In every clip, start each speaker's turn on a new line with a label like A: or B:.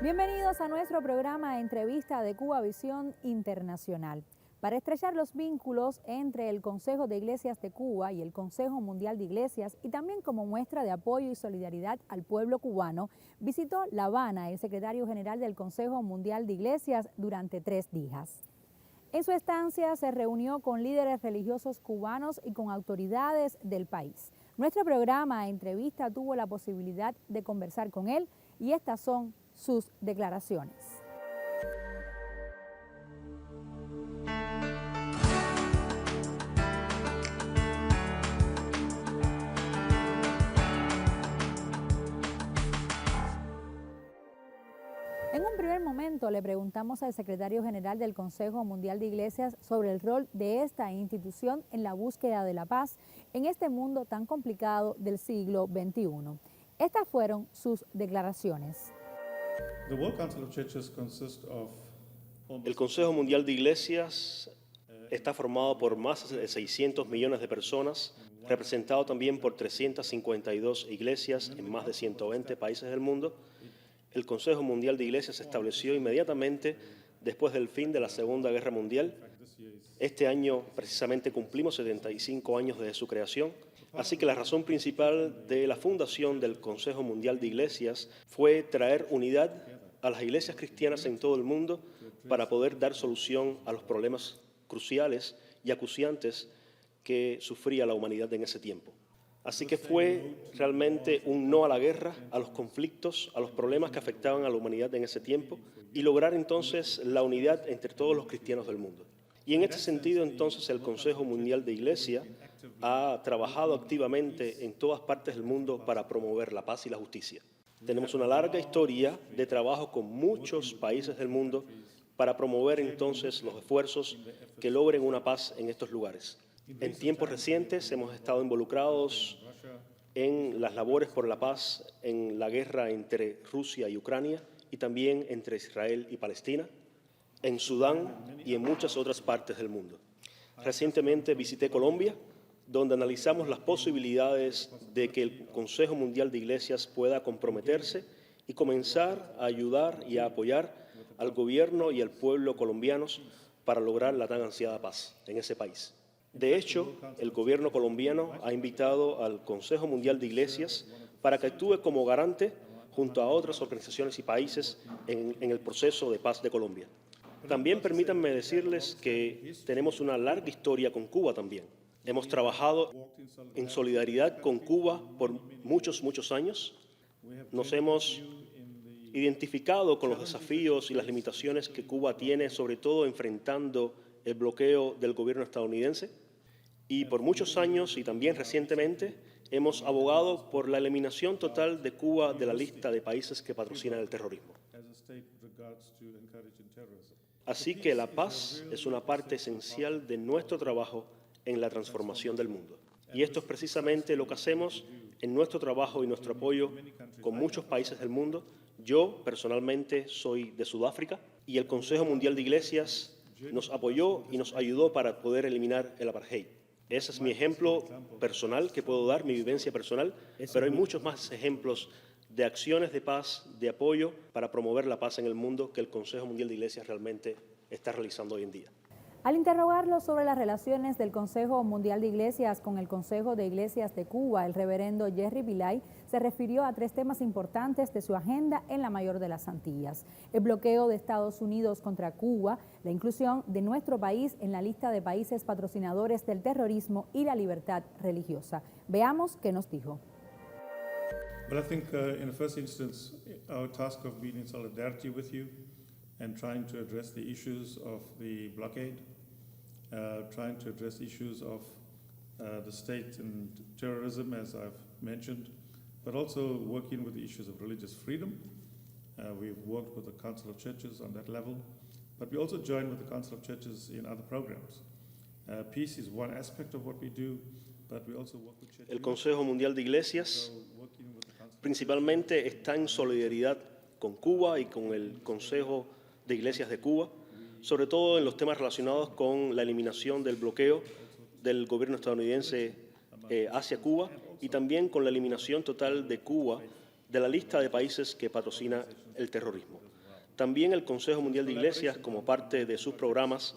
A: Bienvenidos a nuestro programa Entrevista de Cuba Visión Internacional. Para estrechar los vínculos entre el Consejo de Iglesias de Cuba y el Consejo Mundial de Iglesias y también como muestra de apoyo y solidaridad al pueblo cubano, visitó La Habana el secretario general del Consejo Mundial de Iglesias durante 3 días. En su estancia se reunió con líderes religiosos cubanos y con autoridades del país. Nuestro programa Entrevista tuvo la posibilidad de conversar con él y estas son sus declaraciones. En un primer momento le preguntamos al secretario general del Consejo Mundial de Iglesias sobre el rol de esta institución en la búsqueda de la paz en este mundo tan complicado del siglo XXI. Estas fueron sus declaraciones.
B: El Consejo Mundial de Iglesias está formado por más de 600 millones de personas, representado también por 352 iglesias en más de 120 países del mundo. El Consejo Mundial de Iglesias se estableció inmediatamente después del fin de la Segunda Guerra Mundial. Este año precisamente cumplimos 75 años desde su creación, así que la razón principal de la fundación del Consejo Mundial de Iglesias fue traer unidad a las iglesias cristianas en todo el mundo para poder dar solución a los problemas cruciales y acuciantes que sufría la humanidad en ese tiempo. Así que fue realmente un no a la guerra, a los conflictos, a los problemas que afectaban a la humanidad en ese tiempo y lograr entonces la unidad entre todos los cristianos del mundo. Y en este sentido entonces el Consejo Mundial de Iglesia ha trabajado activamente en todas partes del mundo para promover la paz y la justicia. Tenemos una larga historia de trabajo con muchos países del mundo para promover entonces los esfuerzos que logren una paz en estos lugares. En tiempos recientes hemos estado involucrados en las labores por la paz en la guerra entre Rusia y Ucrania y también entre Israel y Palestina, en Sudán y en muchas otras partes del mundo. Recientemente visité Colombia, donde analizamos las posibilidades de que el Consejo Mundial de Iglesias pueda comprometerse y comenzar a ayudar y a apoyar al gobierno y al pueblo colombianos para lograr la tan ansiada paz en ese país. De hecho, el gobierno colombiano ha invitado al Consejo Mundial de Iglesias para que actúe como garante junto a otras organizaciones y países en el proceso de paz de Colombia. También permítanme decirles que tenemos una larga historia con Cuba también. Hemos trabajado en solidaridad con Cuba por muchos años. Nos hemos identificado con los desafíos y las limitaciones que Cuba tiene, sobre todo enfrentando el bloqueo del gobierno estadounidense. Y por muchos años y también recientemente hemos abogado por la eliminación total de Cuba de la lista de países que patrocinan el terrorismo. Así que la paz es una parte esencial de nuestro trabajo en la transformación del mundo. Y esto es precisamente lo que hacemos en nuestro trabajo y nuestro apoyo con muchos países del mundo. Yo personalmente soy de Sudáfrica y el Consejo Mundial de Iglesias nos apoyó y nos ayudó para poder eliminar el apartheid. Ese es mi ejemplo personal que puedo dar, mi vivencia personal, pero hay muchos más ejemplos de acciones de paz, de apoyo para promover la paz en el mundo que el Consejo Mundial de Iglesias realmente está realizando hoy en día.
A: Al interrogarlo sobre las relaciones del Consejo Mundial de Iglesias con el Consejo de Iglesias de Cuba, el reverendo Jerry Vilay se refirió a 3 temas importantes de su agenda en la mayor de las Antillas: el bloqueo de Estados Unidos contra Cuba, la inclusión de nuestro país en la lista de países patrocinadores del terrorismo y la libertad religiosa. Veamos qué nos dijo.
C: But I think in the first instance, our task of being in solidarity with you and trying to address the issues of the blockade, trying to address issues of the state and terrorism, as I've mentioned, but also working with the issues of religious freedom. We've worked with the Council of Churches on that level, but we also join with the Council of Churches in other programs. Peace is one aspect of what we do, but we also work with churches.
B: El Consejo Mundial de Iglesias principalmente está en solidaridad con Cuba y con el Consejo de Iglesias de Cuba, sobre todo en los temas relacionados con la eliminación del bloqueo del gobierno estadounidense hacia Cuba y también con la eliminación total de Cuba de la lista de países que patrocina el terrorismo. También el Consejo Mundial de Iglesias, como parte de sus programas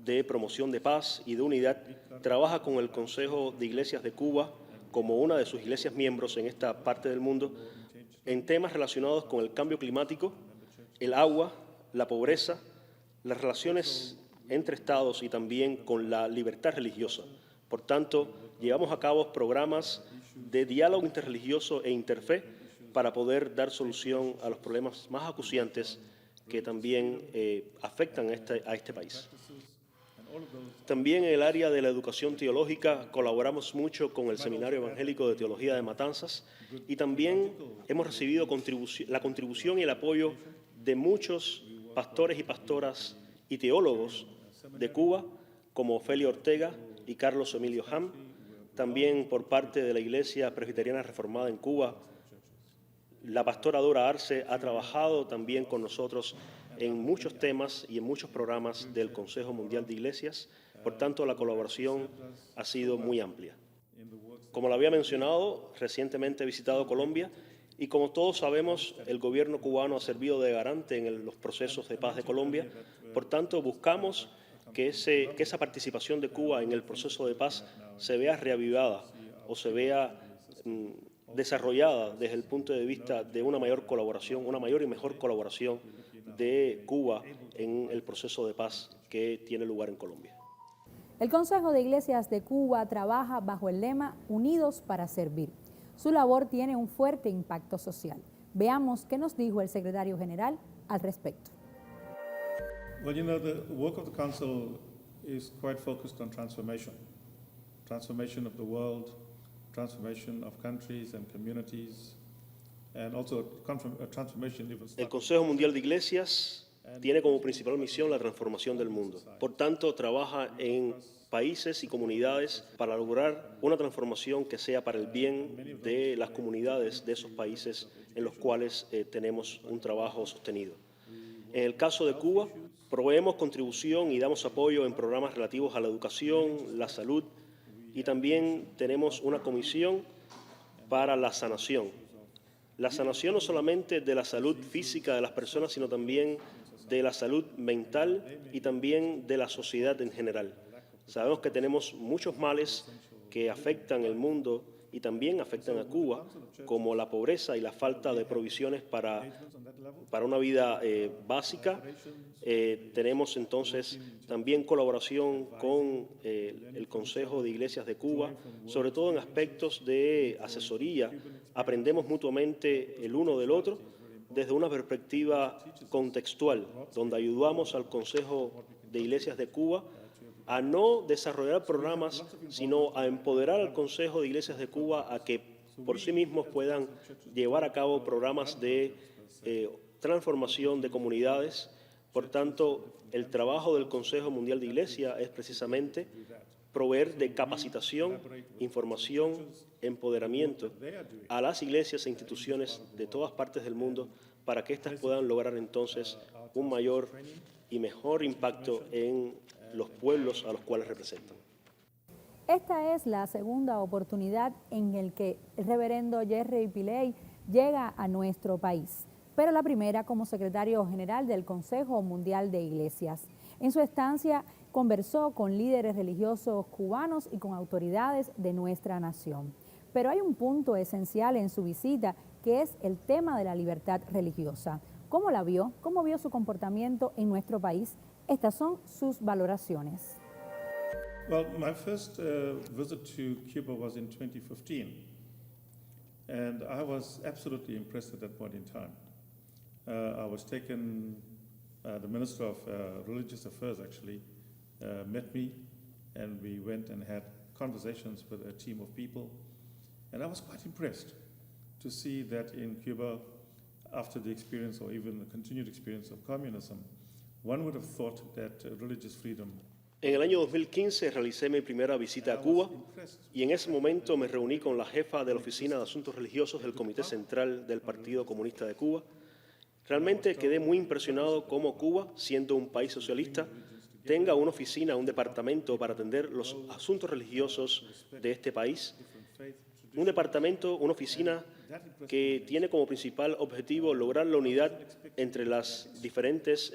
B: de promoción de paz y de unidad, trabaja con el Consejo de Iglesias de Cuba como una de sus iglesias miembros en esta parte del mundo en temas relacionados con el cambio climático, el agua, la pobreza, las relaciones entre estados y también con la libertad religiosa. Por tanto, llevamos a cabo programas de diálogo interreligioso e interfe para poder dar solución a los problemas más acuciantes que también afectan a este país. También en el área de la educación teológica colaboramos mucho con el Seminario Evangélico de Teología de Matanzas y también hemos recibido la contribución y el apoyo de muchos pastores y pastoras y teólogos de Cuba, como Ofelia Ortega y Carlos Emilio Ham, también por parte de la Iglesia Presbiteriana Reformada en Cuba. La pastora Dora Arce ha trabajado también con nosotros en muchos temas y en muchos programas del Consejo Mundial de Iglesias. Por tanto, la colaboración ha sido muy amplia. Como lo había mencionado, recientemente he visitado Colombia y como todos sabemos, el gobierno cubano ha servido de garante en los procesos de paz de Colombia. Por tanto, buscamos que esa participación de Cuba en el proceso de paz se vea reavivada o se vea desarrollada desde el punto de vista de una mayor colaboración, una mayor y mejor colaboración de Cuba en el proceso de paz que tiene lugar en Colombia.
A: El Consejo de Iglesias de Cuba trabaja bajo el lema Unidos para Servir. Su labor tiene un fuerte impacto social. Veamos qué nos dijo el secretario general al respecto.
C: Well, you know, the work of the Council is quite focused on transformation. Transformation of the world, transformation of countries and communities, and also transformation even.
B: El Consejo Mundial de Iglesias tiene como principal misión la transformación del mundo. Por tanto, trabaja en países y comunidades para lograr una transformación que sea para el bien de las comunidades de esos países en los cuales tenemos un trabajo sostenido. En el caso de Cuba, proveemos contribución y damos apoyo en programas relativos a la educación, la salud y también tenemos una comisión para la sanación. La sanación no solamente de la salud física de las personas, sino también de la salud mental y también de la sociedad en general. Sabemos que tenemos muchos males que afectan el mundo y también afectan a Cuba, como la pobreza y la falta de provisiones para una vida básica. Tenemos entonces también colaboración con el Consejo de Iglesias de Cuba, sobre todo en aspectos de asesoría. Aprendemos mutuamente el uno del otro desde una perspectiva contextual, donde ayudamos al Consejo de Iglesias de Cuba a no desarrollar programas, sino a empoderar al Consejo de Iglesias de Cuba a que por sí mismos puedan llevar a cabo programas de transformación de comunidades. Por tanto, el trabajo del Consejo Mundial de Iglesias es precisamente proveer de capacitación, información, empoderamiento a las iglesias e instituciones de todas partes del mundo para que éstas puedan lograr entonces un mayor y mejor impacto en los pueblos a los cuales representan.
A: Esta es la segunda oportunidad en el que el reverendo Jerry Pillay llega a nuestro país, pero la primera como secretario general del Consejo Mundial de Iglesias. En su estancia conversó con líderes religiosos cubanos y con autoridades de nuestra nación. Pero hay un punto esencial en su visita, que es el tema de la libertad religiosa. ¿Cómo la vio? ¿Cómo vio su comportamiento en nuestro país? Estas son sus valoraciones.
C: Well, my first visit to Cuba was in 2015, and I was absolutely impressed at that point in time. I was taken, the Minister of Religious Affairs actually met me, and we went and had conversations with a team of people, and I was quite impressed to see that in Cuba, after the experience or even the continued experience of communism, one would have thought that religious freedom.
B: En el año 2015 realicé mi primera visita a Cuba y en ese momento me reuní con la jefa de la Oficina de Asuntos Religiosos del Comité Central del Partido Comunista de Cuba. Realmente quedé muy impresionado cómo Cuba, siendo un país socialista, tenga una oficina, un departamento para atender los asuntos religiosos de este país un departamento, una oficina que tiene como principal objetivo lograr la unidad entre las diferentes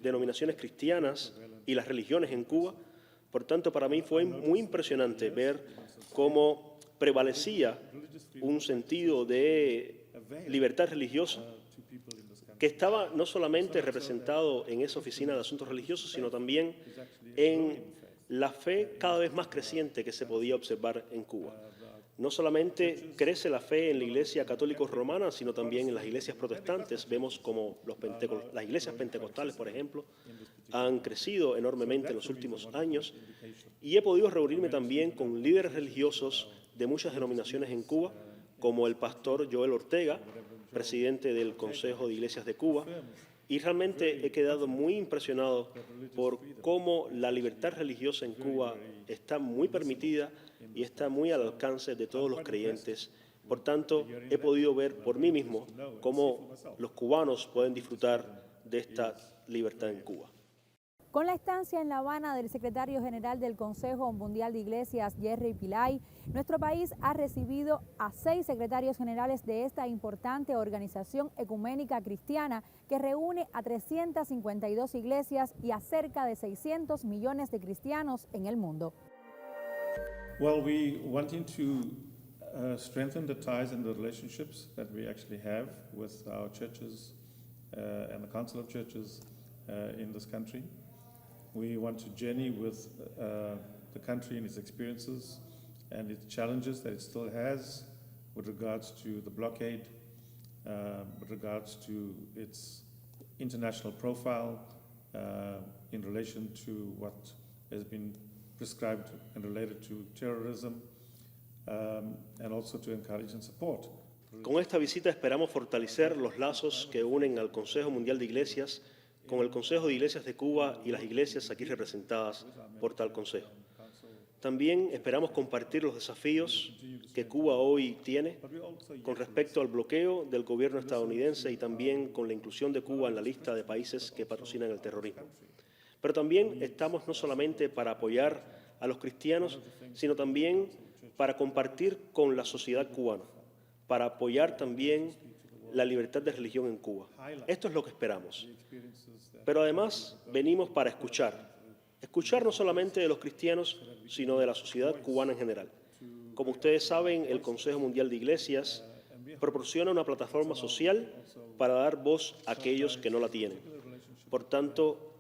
B: denominaciones cristianas y las religiones en Cuba. Por tanto, para mí fue muy impresionante ver cómo prevalecía un sentido de libertad religiosa que estaba no solamente representado en esa oficina de asuntos religiosos, sino también en la fe cada vez más creciente que se podía observar en Cuba. No solamente crece la fe en la Iglesia Católica Romana, sino también en las iglesias protestantes. Vemos como las iglesias pentecostales, por ejemplo, han crecido enormemente en los últimos años, y he podido reunirme también con líderes religiosos de muchas denominaciones en Cuba, como el pastor Joel Ortega, presidente del Consejo de Iglesias de Cuba, y realmente he quedado muy impresionado por cómo la libertad religiosa en Cuba está muy permitida y está muy al alcance de todos los creyentes. Por tanto, he podido ver por mí mismo cómo los cubanos pueden disfrutar de esta libertad en Cuba.
A: Con la estancia en La Habana del secretario general del Consejo Mundial de Iglesias, Jerry Pillay, nuestro país ha recibido a 6 secretarios generales de esta importante organización ecuménica cristiana que reúne a 352 iglesias y a cerca de 600 millones de cristianos en el mundo.
C: Well, we wanting to strengthen the ties and the relationships that we actually have with our churches and the Council of Churches in this country. We want to journey with the country and its experiences and its challenges that it still has with regards to the blockade, with regards to its international profile in relation to what has been prescribed and related to terrorism, and also to encourage and support.
B: Con esta visita esperamos fortalecer los lazos que unen al Consejo Mundial de Iglesias con el Consejo de Iglesias de Cuba y las iglesias aquí representadas por tal consejo. También esperamos compartir los desafíos que Cuba hoy tiene con respecto al bloqueo del gobierno estadounidense y también con la inclusión de Cuba en la lista de países que patrocinan el terrorismo. Pero también estamos no solamente para apoyar a los cristianos, sino también para compartir con la sociedad cubana, para apoyar también la libertad de religión en Cuba. Esto es lo que esperamos. Pero además venimos para escuchar no solamente de los cristianos, sino de la sociedad cubana en general. Como ustedes saben, el Consejo Mundial de Iglesias proporciona una plataforma social para dar voz a aquellos que no la tienen. Por tanto,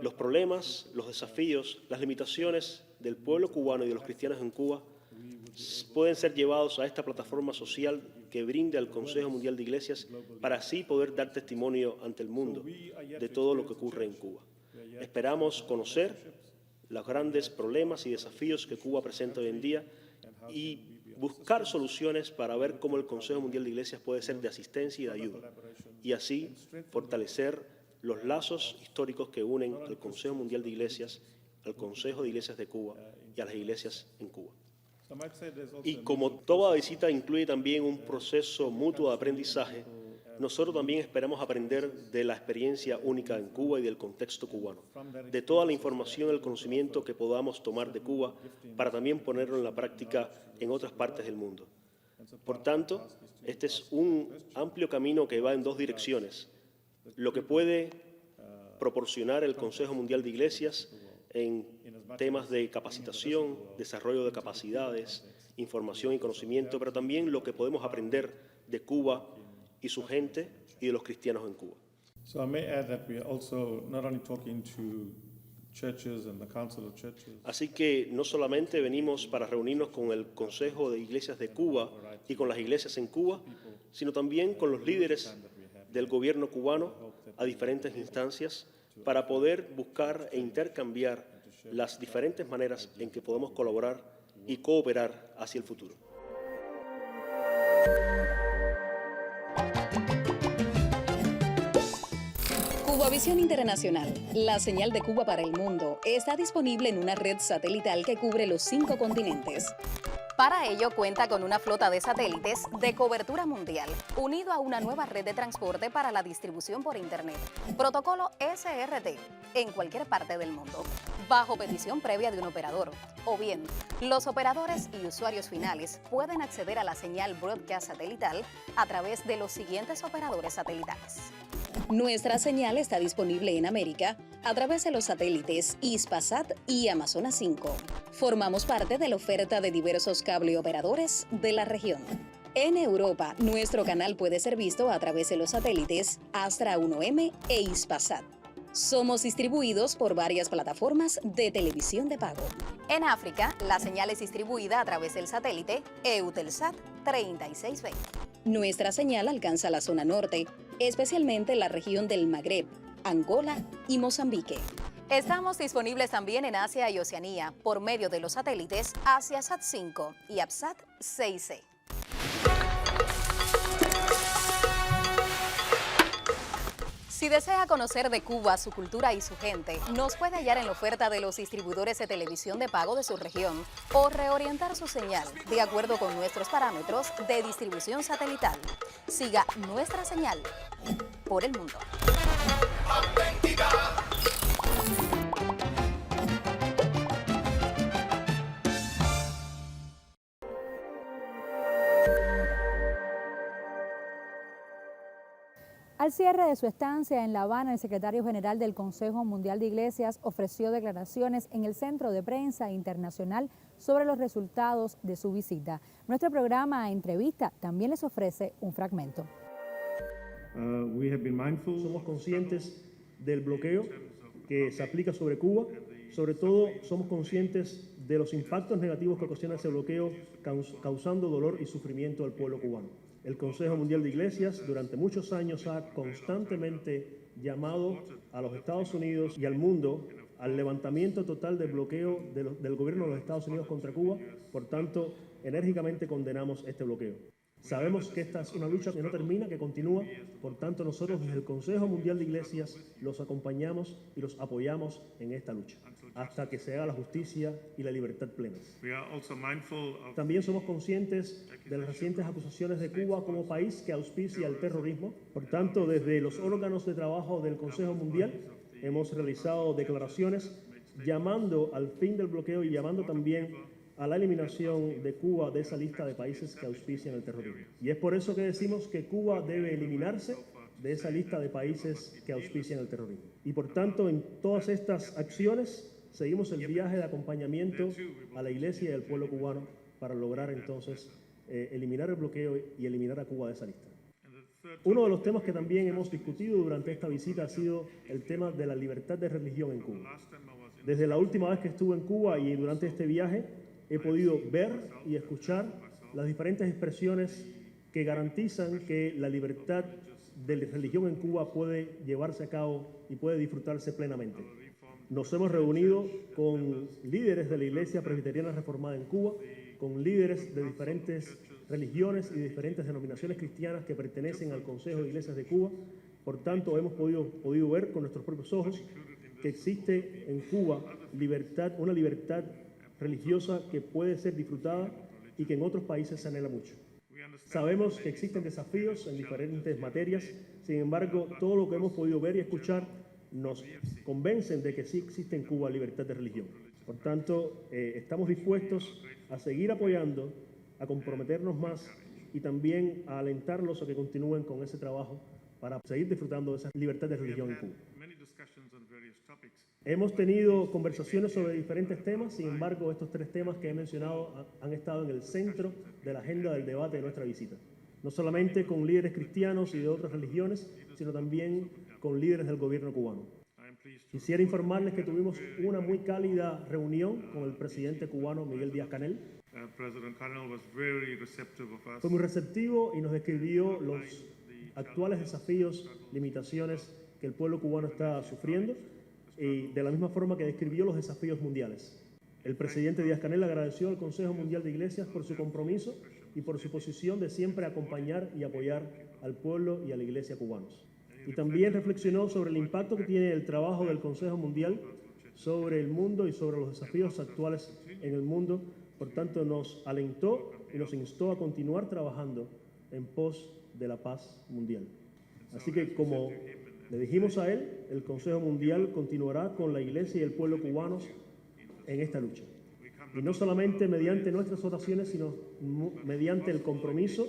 B: los problemas, los desafíos, las limitaciones del pueblo cubano y de los cristianos en Cuba pueden ser llevados a esta plataforma social que brinda el Consejo Mundial de Iglesias para así poder dar testimonio ante el mundo de todo lo que ocurre en Cuba. Esperamos conocer los grandes problemas y desafíos que Cuba presenta hoy en día y buscar soluciones para ver cómo el Consejo Mundial de Iglesias puede ser de asistencia y de ayuda y así fortalecer los lazos históricos que unen al Consejo Mundial de Iglesias, al Consejo de Iglesias de Cuba y a las iglesias en Cuba. Y como toda visita incluye también un proceso mutuo de aprendizaje, nosotros también esperamos aprender de la experiencia única en Cuba y del contexto cubano, de toda la información y el conocimiento que podamos tomar de Cuba para también ponerlo en la práctica en otras partes del mundo. Por tanto, este es un amplio camino que va en 2 direcciones. Lo que puede proporcionar el Consejo Mundial de Iglesias en temas de capacitación, desarrollo de capacidades, información y conocimiento, pero también lo que podemos aprender de Cuba y su gente y de los cristianos en Cuba.
C: So I may add that we are also not only talking to churches and the Council of Churches.
B: Así que no solamente venimos para reunirnos con el Consejo de Iglesias de Cuba y con las iglesias en Cuba, sino también con los líderes del gobierno cubano a diferentes instancias para poder buscar e intercambiar las diferentes maneras en que podemos colaborar y cooperar hacia el futuro.
D: Cubavisión Internacional, la señal de Cuba para el mundo, está disponible en una red satelital que cubre los 5 continentes. Para ello cuenta con una flota de satélites de cobertura mundial, unido a una nueva red de transporte para la distribución por Internet, protocolo SRT, en cualquier parte del mundo, bajo petición previa de un operador. O bien, los operadores y usuarios finales pueden acceder a la señal broadcast satelital a través de los siguientes operadores satelitales. Nuestra señal está disponible en América a través de los satélites Hispasat y Amazonas 5. Formamos parte de la oferta de diversos cableoperadores de la región. En Europa, nuestro canal puede ser visto a través de los satélites Astra 1M e Hispasat. Somos distribuidos por varias plataformas de televisión de pago. En África, la señal es distribuida a través del satélite Eutelsat 3620. Nuestra señal alcanza la zona norte, especialmente la región del Magreb, Angola y Mozambique. Estamos disponibles también en Asia y Oceanía por medio de los satélites Asiasat 5 y Absat 6C. Si desea conocer de Cuba, su cultura y su gente, nos puede hallar en la oferta de los distribuidores de televisión de pago de su región o reorientar su señal de acuerdo con nuestros parámetros de distribución satelital. Siga nuestra señal por el mundo.
A: Al cierre de su estancia en La Habana, el secretario general del Consejo Mundial de Iglesias ofreció declaraciones en el Centro de Prensa Internacional sobre los resultados de su visita. Nuestro programa Entrevista también les ofrece un fragmento.
E: Somos conscientes del bloqueo que se aplica sobre Cuba. Sobre todo, somos conscientes de los impactos negativos que ocasiona ese bloqueo, causando dolor y sufrimiento al pueblo cubano. El Consejo Mundial de Iglesias durante muchos años ha constantemente llamado a los Estados Unidos y al mundo al levantamiento total del bloqueo del gobierno de los Estados Unidos contra Cuba. Por tanto, enérgicamente condenamos este bloqueo. Sabemos que esta es una lucha que no termina, que continúa. Por tanto, nosotros desde el Consejo Mundial de Iglesias los acompañamos y los apoyamos en esta lucha hasta que se haga la justicia y la libertad plenas. También somos conscientes de las recientes acusaciones de Cuba como país que auspicia el terrorismo. Por tanto, desde los órganos de trabajo del Consejo Mundial hemos realizado declaraciones llamando al fin del bloqueo y llamando también a la eliminación de Cuba de esa lista de países que auspician el terrorismo. Y es por eso que decimos que Cuba debe eliminarse de esa lista de países que auspician el terrorismo. Y por tanto, en todas estas acciones seguimos el viaje de acompañamiento a la Iglesia y al pueblo cubano para lograr entonces eliminar el bloqueo y eliminar a Cuba de esa lista. Uno de los temas que también hemos discutido durante esta visita ha sido el tema de la libertad de religión en Cuba. Desde la última vez que estuve en Cuba y durante este viaje, he podido ver y escuchar las diferentes expresiones que garantizan que la libertad de religión en Cuba puede llevarse a cabo y puede disfrutarse plenamente. Nos hemos reunido con líderes de la Iglesia Presbiteriana Reformada en Cuba, con líderes de diferentes religiones y diferentes denominaciones cristianas que pertenecen al Consejo de Iglesias de Cuba. Por tanto, hemos podido ver con nuestros propios ojos que existe en Cuba una libertad religiosa que puede ser disfrutada y que en otros países se anhela mucho. Sabemos que existen desafíos en diferentes materias, sin embargo, todo lo que hemos podido ver y escuchar nos convencen de que sí existe en Cuba libertad de religión. Por tanto, estamos dispuestos a seguir apoyando, a comprometernos más y también a alentarlos a que continúen con ese trabajo para seguir disfrutando de esa libertad de religión en Cuba. Hemos tenido conversaciones sobre diferentes temas, sin embargo, estos 3 temas que he mencionado han estado en el centro de la agenda del debate de nuestra visita. No solamente con líderes cristianos y de otras religiones, sino también con líderes del gobierno cubano. Quisiera informarles que tuvimos una muy cálida reunión con el presidente cubano Miguel Díaz-Canel. Fue muy receptivo y nos describió los actuales desafíos, limitaciones que el pueblo cubano está sufriendo, y de la misma forma que describió los desafíos mundiales. El presidente Díaz-Canel agradeció al Consejo Mundial de Iglesias por su compromiso y por su posición de siempre acompañar y apoyar al pueblo y a la Iglesia cubanos. Y también reflexionó sobre el impacto que tiene el trabajo del Consejo Mundial sobre el mundo y sobre los desafíos actuales en el mundo. Por tanto, nos alentó y nos instó a continuar trabajando en pos de la paz mundial. Así que, como le dijimos a él, el Consejo Mundial continuará con la Iglesia y el pueblo cubanos en esta lucha. Y no solamente mediante nuestras oraciones, sino mediante el compromiso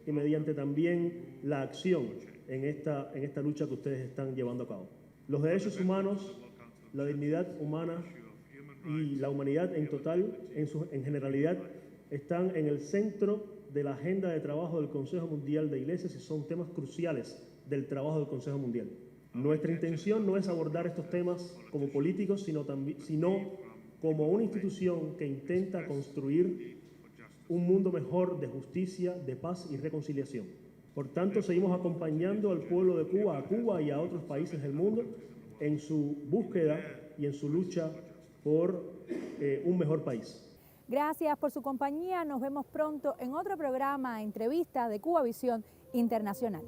E: y mediante también la acción en esta lucha que ustedes están llevando a cabo. Los derechos humanos, la dignidad humana y la humanidad en total, en generalidad, están en el centro de la agenda de trabajo del Consejo Mundial de Iglesias y son temas cruciales del trabajo del Consejo Mundial. Nuestra intención no es abordar estos temas como políticos, sino como una institución que intenta construir un mundo mejor de justicia, de paz y reconciliación. Por tanto, seguimos acompañando al pueblo de Cuba, a Cuba y a otros países del mundo en su búsqueda y en su lucha por un mejor país.
A: Gracias por su compañía. Nos vemos pronto en otro programa, entrevista de Cuba Visión Internacional.